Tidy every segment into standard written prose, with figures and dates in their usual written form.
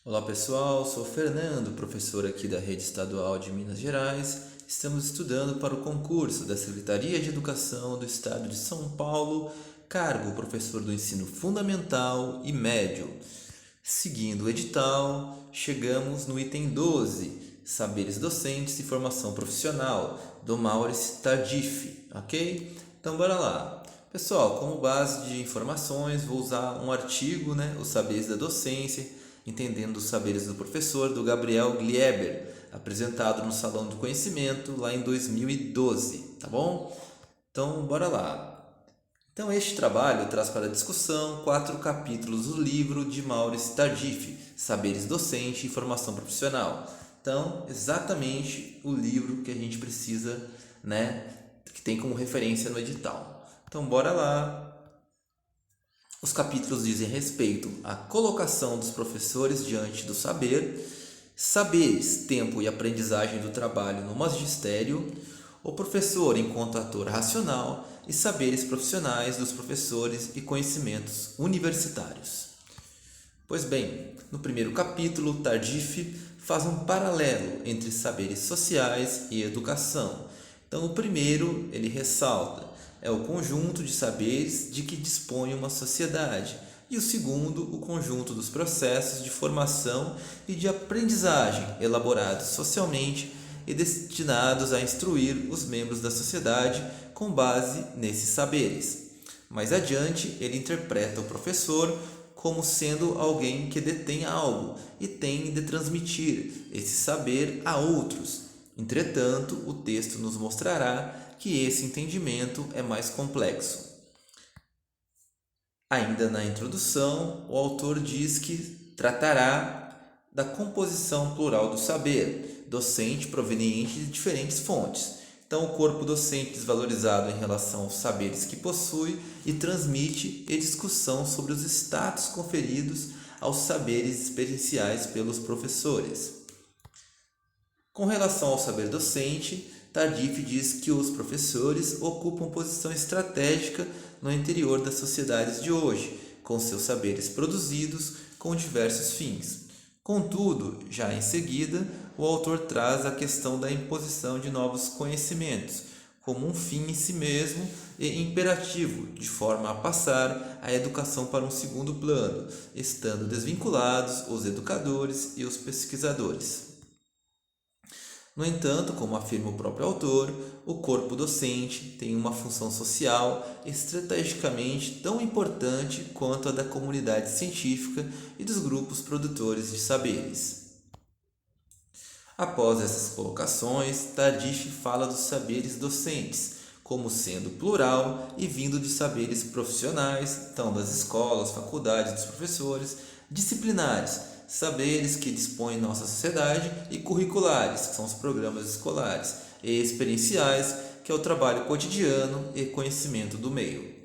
Olá pessoal, sou Fernando, professor aqui da Rede Estadual de Minas Gerais. Estamos estudando para o concurso da Secretaria de Educação do Estado de São Paulo, cargo professor do ensino fundamental e médio. Seguindo o edital, chegamos no item 12, Saberes Docentes e Formação Profissional, do Maurice Tardif, ok? Então bora lá. Pessoal, como base de informações, vou usar um artigo, Os Saberes da Docência, Entendendo os Saberes do Professor, do Gabriel Glieber, apresentado no Salão do Conhecimento lá em 2012, tá bom? Então, bora lá. Então, este trabalho traz para discussão 4 capítulos do livro de Maurice Tardif, Saberes Docente e Formação Profissional. Então, exatamente o livro que a gente precisa, que tem como referência no edital. Então, bora lá. Os capítulos dizem respeito à colocação dos professores diante do saber, saberes, tempo e aprendizagem do trabalho no magistério, o professor enquanto ator racional e saberes profissionais dos professores e conhecimentos universitários. Pois bem, no primeiro capítulo, Tardif faz um paralelo entre saberes sociais e educação. Então, o primeiro, ele ressalta é o conjunto de saberes de que dispõe uma sociedade, e o segundo, o conjunto dos processos de formação e de aprendizagem elaborados socialmente e destinados a instruir os membros da sociedade com base nesses saberes. Mais adiante, ele interpreta o professor como sendo alguém que detém algo e tem de transmitir esse saber a outros. Entretanto, o texto nos mostrará que esse entendimento é mais complexo. Ainda na introdução, o autor diz que tratará da composição plural do saber, docente proveniente de diferentes fontes. Então, o corpo docente desvalorizado em relação aos saberes que possui e transmite e discussão sobre os status conferidos aos saberes experienciais pelos professores. Com relação ao saber docente, Tardif diz que os professores ocupam posição estratégica no interior das sociedades de hoje, com seus saberes produzidos com diversos fins. Contudo, já em seguida, o autor traz a questão da imposição de novos conhecimentos, como um fim em si mesmo e imperativo, de forma a passar a educação para um segundo plano, estando desvinculados os educadores e os pesquisadores. No entanto, como afirma o próprio autor, o corpo docente tem uma função social estrategicamente tão importante quanto a da comunidade científica e dos grupos produtores de saberes. Após essas colocações, Tardif fala dos saberes docentes, como sendo plural e vindo de saberes profissionais, então das escolas, faculdades, dos professores, disciplinares, saberes que dispõe nossa sociedade, e curriculares, que são os programas escolares, e experienciais, que é o trabalho cotidiano e conhecimento do meio.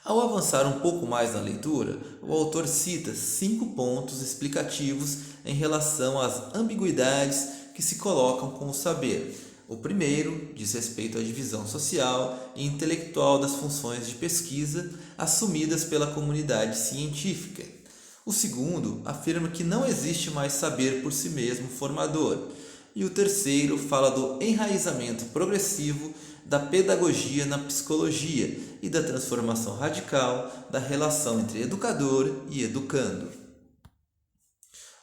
Ao avançar um pouco mais na leitura, o autor cita 5 pontos explicativos em relação às ambiguidades que se colocam com o saber. O primeiro diz respeito à divisão social e intelectual das funções de pesquisa assumidas pela comunidade científica. O segundo afirma que não existe mais saber por si mesmo formador. E o terceiro fala do enraizamento progressivo da pedagogia na psicologia e da transformação radical da relação entre educador e educando.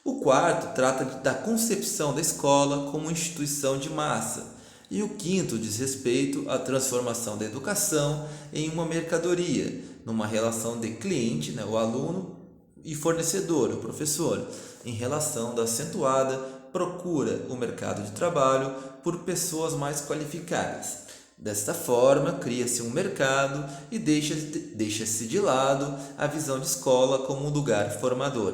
O quarto trata da concepção da escola como instituição de massa. E o quinto diz respeito à transformação da educação em uma mercadoria, numa relação de cliente, o aluno, e fornecedor, o professor, em relação da acentuada procura o mercado de trabalho por pessoas mais qualificadas. Desta forma, cria-se um mercado e deixa-se de lado a visão de escola como um lugar formador.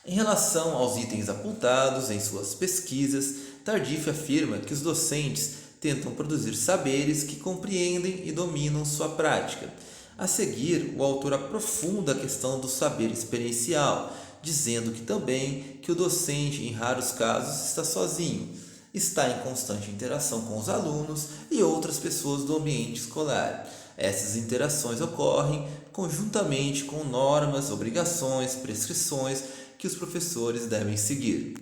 Em relação aos itens apontados em suas pesquisas, Tardif afirma que os docentes tentam produzir saberes que compreendem e dominam sua prática. A seguir, o autor aprofunda a questão do saber experiencial, dizendo que também que o docente, em raros casos, está sozinho, está em constante interação com os alunos e outras pessoas do ambiente escolar. Essas interações ocorrem conjuntamente com normas, obrigações, prescrições que os professores devem seguir.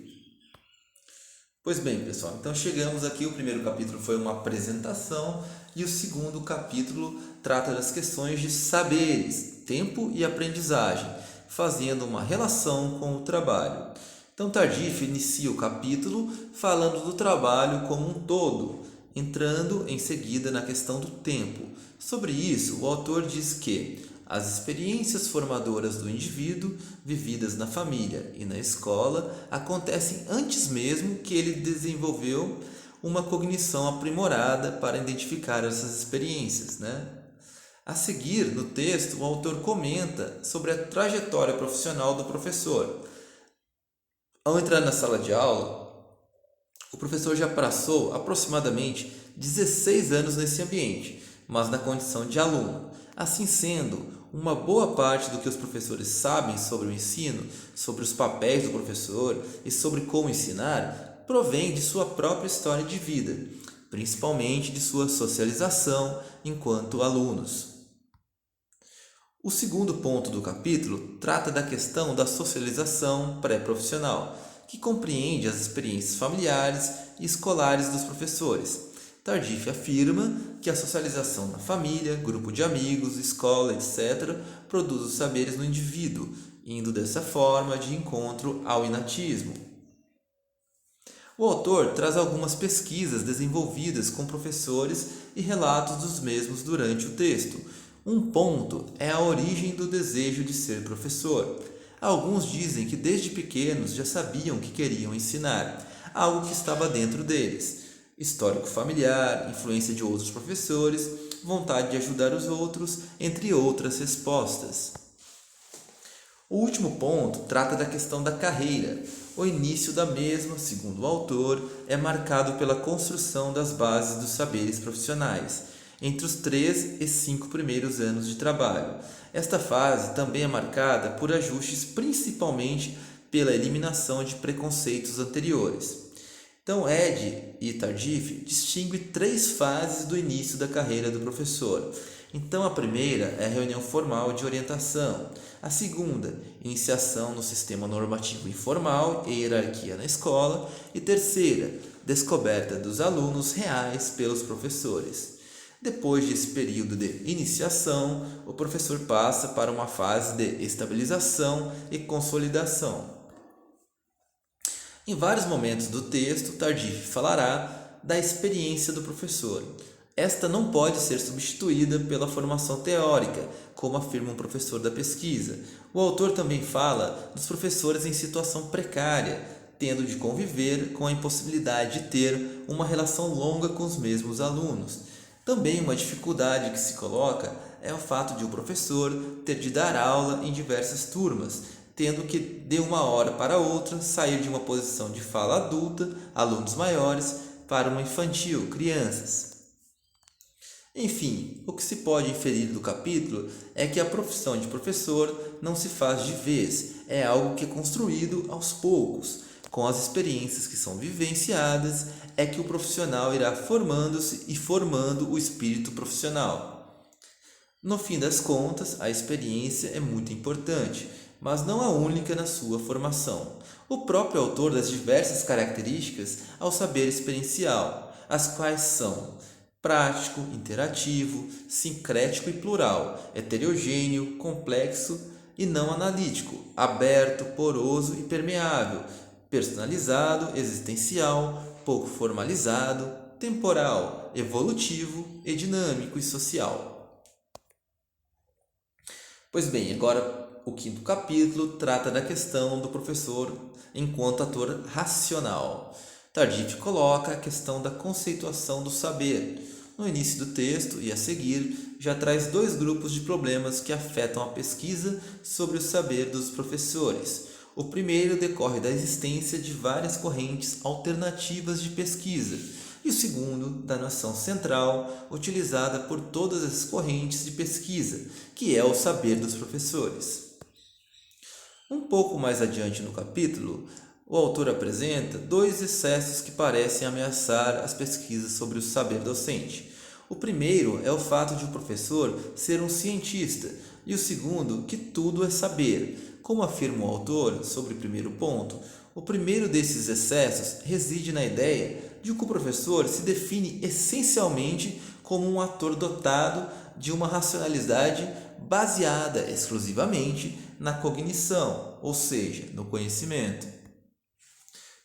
Pois bem, pessoal, então chegamos aqui. O primeiro capítulo foi uma apresentação e o segundo capítulo trata das questões de saberes, tempo e aprendizagem, fazendo uma relação com o trabalho. Então, Tardif inicia o capítulo falando do trabalho como um todo, entrando em seguida na questão do tempo. Sobre isso, o autor diz que as experiências formadoras do indivíduo, vividas na família e na escola, acontecem antes mesmo que ele desenvolveu uma cognição aprimorada para identificar essas experiências, A seguir, no texto, o autor comenta sobre a trajetória profissional do professor. Ao entrar na sala de aula, o professor já passou aproximadamente 16 anos nesse ambiente, mas na condição de aluno. Assim sendo, uma boa parte do que os professores sabem sobre o ensino, sobre os papéis do professor e sobre como ensinar, provém de sua própria história de vida, principalmente de sua socialização enquanto alunos. O segundo ponto do capítulo trata da questão da socialização pré-profissional, que compreende as experiências familiares e escolares dos professores. Tardif afirma que a socialização na família, grupo de amigos, escola, etc., produz os saberes no indivíduo, indo dessa forma de encontro ao inatismo. O autor traz algumas pesquisas desenvolvidas com professores e relatos dos mesmos durante o texto. Um ponto é a origem do desejo de ser professor. Alguns dizem que desde pequenos já sabiam que queriam ensinar, algo que estava dentro deles. Histórico familiar, influência de outros professores, vontade de ajudar os outros, entre outras respostas. O último ponto trata da questão da carreira. O início da mesma, segundo o autor, é marcado pela construção das bases dos saberes profissionais, entre os 3 e 5 primeiros anos de trabalho. Esta fase também é marcada por ajustes, principalmente pela eliminação de preconceitos anteriores. Então, Ed e Tardif distinguem 3 fases do início da carreira do professor. Então, a primeira é a reunião formal de orientação. A segunda, iniciação no sistema normativo informal e hierarquia na escola. E terceira, descoberta dos alunos reais pelos professores. Depois desse período de iniciação, o professor passa para uma fase de estabilização e consolidação. Em vários momentos do texto, Tardif falará da experiência do professor. Esta não pode ser substituída pela formação teórica, como afirma um professor da pesquisa. O autor também fala dos professores em situação precária, tendo de conviver com a impossibilidade de ter uma relação longa com os mesmos alunos. Também uma dificuldade que se coloca é o fato de o professor ter de dar aula em diversas turmas, tendo que, de uma hora para outra, sair de uma posição de fala adulta, alunos maiores, para uma infantil, crianças. Enfim, o que se pode inferir do capítulo é que a profissão de professor não se faz de vez, é algo que é construído aos poucos. Com as experiências que são vivenciadas, é que o profissional irá formando-se e formando o espírito profissional. No fim das contas, a experiência é muito importante, mas não a única na sua formação. O próprio autor dá diversas características ao saber experiencial, as quais são prático, interativo, sincrético e plural, heterogêneo, complexo e não analítico, aberto, poroso e permeável, personalizado, existencial, pouco formalizado, temporal, evolutivo e dinâmico e social. Pois bem, agora o quinto capítulo trata da questão do professor enquanto ator racional. Tardif coloca a questão da conceituação do saber. No início do texto e a seguir, já traz 2 grupos de problemas que afetam a pesquisa sobre o saber dos professores. O primeiro decorre da existência de várias correntes alternativas de pesquisa, e o segundo, da noção central utilizada por todas as correntes de pesquisa, que é o saber dos professores. Um pouco mais adiante no capítulo, o autor apresenta 2 excessos que parecem ameaçar as pesquisas sobre o saber docente. O primeiro é o fato de o professor ser um cientista, e o segundo, que tudo é saber. Como afirma o autor sobre o primeiro ponto, o primeiro desses excessos reside na ideia de que o professor se define essencialmente como um ator dotado de uma racionalidade baseada exclusivamente na cognição, ou seja, no conhecimento.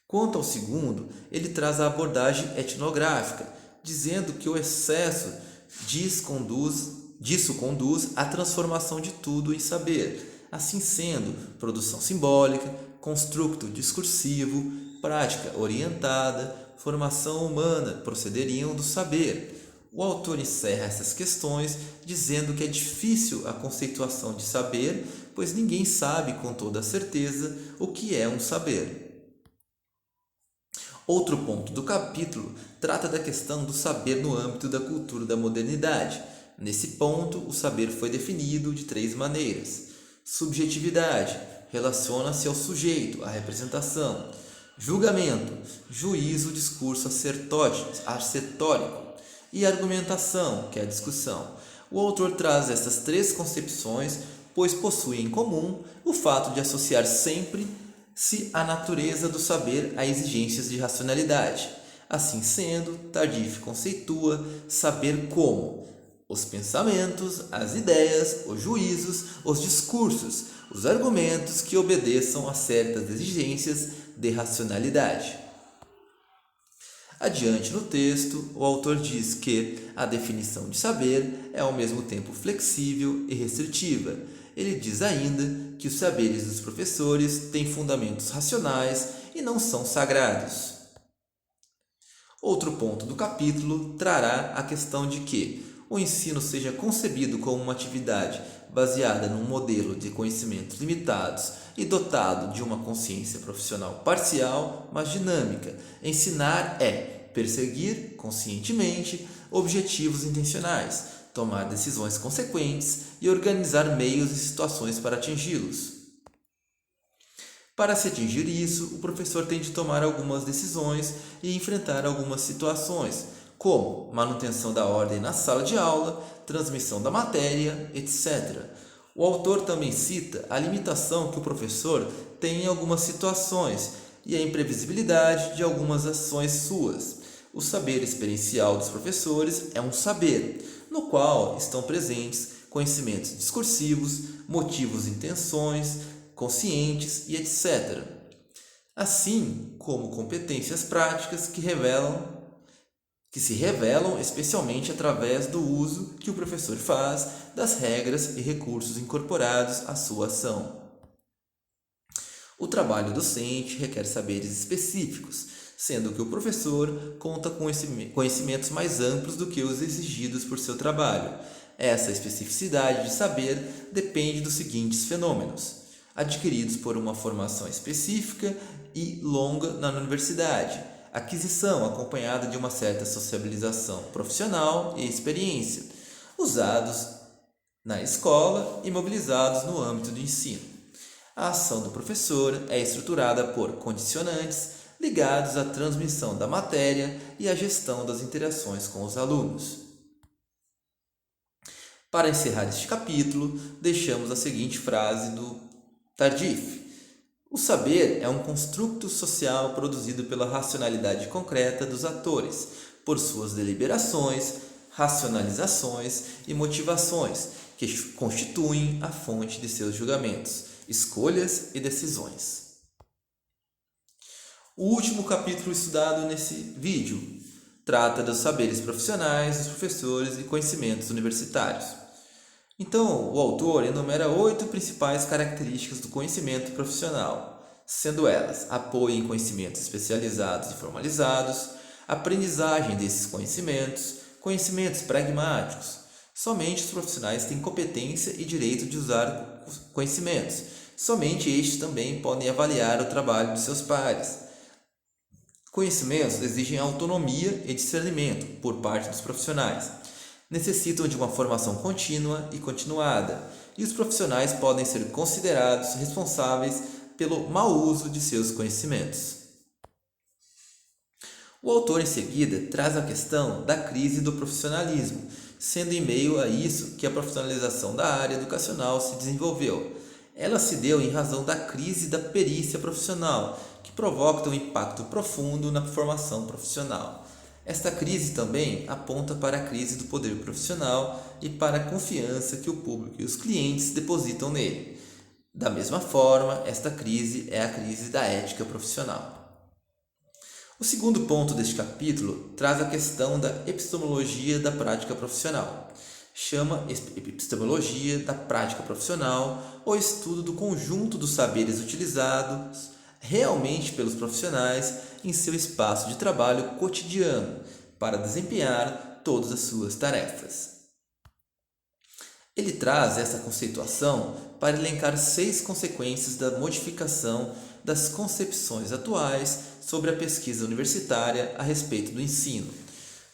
Quanto ao segundo, ele traz a abordagem etnográfica, dizendo que o excesso disso conduz à transformação de tudo em saber, assim sendo produção simbólica, construto discursivo, prática orientada, formação humana procederiam do saber. O autor encerra essas questões dizendo que é difícil a conceituação de saber, pois ninguém sabe com toda certeza o que é um saber. Outro ponto do capítulo trata da questão do saber no âmbito da cultura da modernidade. Nesse ponto, o saber foi definido de 3 maneiras. Subjetividade relaciona-se ao sujeito, à representação. Julgamento, juízo, discurso ascetórico. E argumentação, que é a discussão. O autor traz essas 3 concepções, pois possuem em comum o fato de associar sempre a natureza do saber a exigências de racionalidade. Assim sendo, Tardif conceitua saber como os pensamentos, as ideias, os juízos, os discursos, os argumentos que obedeçam a certas exigências de racionalidade. Adiante no texto, o autor diz que a definição de saber é ao mesmo tempo flexível e restritiva. Ele diz ainda que os saberes dos professores têm fundamentos racionais e não são sagrados. Outro ponto do capítulo trará a questão de que o ensino seja concebido como uma atividade baseada num modelo de conhecimentos limitados e dotado de uma consciência profissional parcial, mas dinâmica. Ensinar é perseguir conscientemente objetivos intencionais, tomar decisões consequentes e organizar meios e situações para atingi-los. Para se atingir isso, o professor tem de tomar algumas decisões e enfrentar algumas situações, como manutenção da ordem na sala de aula, transmissão da matéria, etc. O autor também cita a limitação que o professor tem em algumas situações e a imprevisibilidade de algumas ações suas. O saber experiencial dos professores é um saber, no qual estão presentes conhecimentos discursivos, motivos e intenções, conscientes e etc. Assim como competências práticas que se revelam especialmente através do uso que o professor faz das regras e recursos incorporados à sua ação. O trabalho docente requer saberes específicos, sendo que o professor conta com conhecimentos mais amplos do que os exigidos por seu trabalho. Essa especificidade de saber depende dos seguintes fenômenos: adquiridos por uma formação específica e longa na universidade, aquisição acompanhada de uma certa sociabilização profissional e experiência, usados na escola e mobilizados no âmbito do ensino. A ação do professor é estruturada por condicionantes ligados à transmissão da matéria e à gestão das interações com os alunos. Para encerrar este capítulo, deixamos a seguinte frase do Tardif: o saber é um construto social produzido pela racionalidade concreta dos atores, por suas deliberações, racionalizações e motivações, que constituem a fonte de seus julgamentos, escolhas e decisões. O último capítulo estudado nesse vídeo trata dos saberes profissionais dos professores e conhecimentos universitários. Então, o autor enumera 8 principais características do conhecimento profissional, sendo elas apoio em conhecimentos especializados e formalizados, aprendizagem desses conhecimentos, conhecimentos pragmáticos. Somente os profissionais têm competência e direito de usar conhecimentos. Somente estes também podem avaliar o trabalho de seus pares. Conhecimentos exigem autonomia e discernimento por parte dos profissionais. Necessitam de uma formação contínua e continuada, e os profissionais podem ser considerados responsáveis pelo mau uso de seus conhecimentos. O autor, em seguida, traz a questão da crise do profissionalismo, sendo em meio a isso que a profissionalização da área educacional se desenvolveu. Ela se deu em razão da crise da perícia profissional, que provoca um impacto profundo na formação profissional. Esta crise também aponta para a crise do poder profissional e para a confiança que o público e os clientes depositam nele. Da mesma forma, esta crise é a crise da ética profissional. O segundo ponto deste capítulo traz a questão da epistemologia da prática profissional. Chama epistemologia da prática profissional o estudo do conjunto dos saberes utilizados realmente pelos profissionais em seu espaço de trabalho cotidiano para desempenhar todas as suas tarefas. Ele traz essa conceituação para elencar 6 consequências da modificação das concepções atuais sobre a pesquisa universitária a respeito do ensino.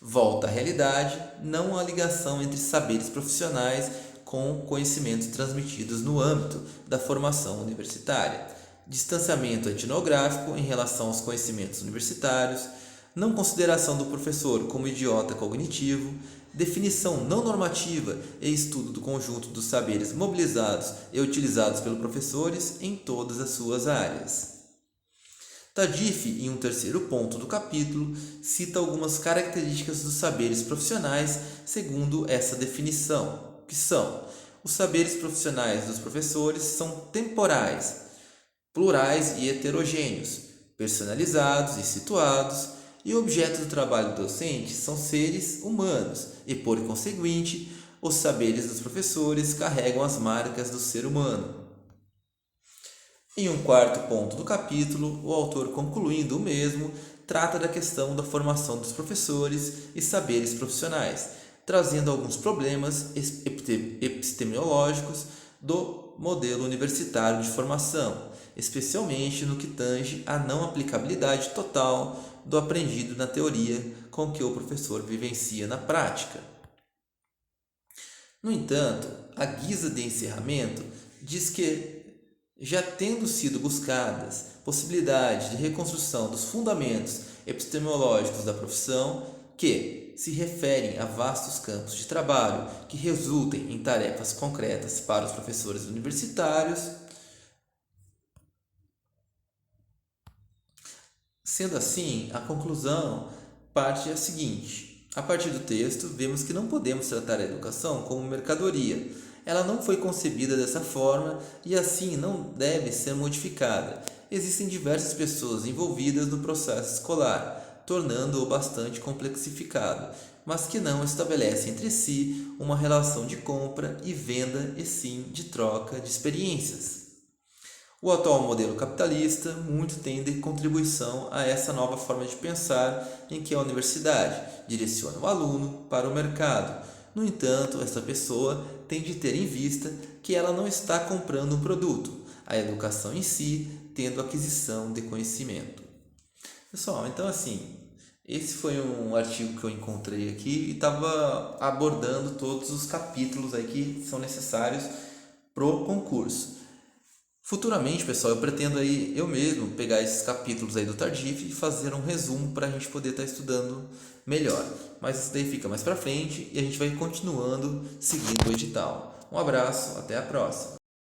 Volta à realidade, não à ligação entre saberes profissionais com conhecimentos transmitidos no âmbito da formação universitária. Distanciamento etnográfico em relação aos conhecimentos universitários, não consideração do professor como idiota cognitivo, definição não normativa e estudo do conjunto dos saberes mobilizados e utilizados pelos professores em todas as suas áreas. Tardif, em um terceiro ponto do capítulo, cita algumas características dos saberes profissionais segundo essa definição, que são: os saberes profissionais dos professores são temporais, plurais e heterogêneos, personalizados e situados, e o objeto do trabalho docente são seres humanos e, por conseguinte, os saberes dos professores carregam as marcas do ser humano. Em um quarto ponto do capítulo, o autor, concluindo o mesmo, trata da questão da formação dos professores e saberes profissionais, trazendo alguns problemas epistemológicos do modelo universitário de formação, especialmente no que tange à não aplicabilidade total do aprendido na teoria com que o professor vivencia na prática. No entanto, a guisa de encerramento diz que, já tendo sido buscadas possibilidades de reconstrução dos fundamentos epistemológicos da profissão, que se referem a vastos campos de trabalho que resultem em tarefas concretas para os professores universitários. Sendo assim, a conclusão parte a seguinte: a partir do texto, vemos que não podemos tratar a educação como mercadoria. Ela não foi concebida dessa forma e assim não deve ser modificada. Existem diversas pessoas envolvidas no processo escolar, tornando-o bastante complexificado, mas que não estabelece entre si uma relação de compra e venda e sim de troca de experiências. O atual modelo capitalista muito tem de contribuição a essa nova forma de pensar em que a universidade direciona o aluno para o mercado. No entanto, essa pessoa tem de ter em vista que ela não está comprando um produto, a educação em si tendo aquisição de conhecimento. Pessoal, então assim, esse foi um artigo que eu encontrei aqui e estava abordando todos os capítulos aí que são necessários para o concurso. Futuramente, pessoal, eu pretendo aí eu mesmo pegar esses capítulos aí do Tardif e fazer um resumo para a gente poder estar estudando melhor. Mas isso daí fica mais para frente e a gente vai continuando seguindo o edital. Um abraço, até a próxima!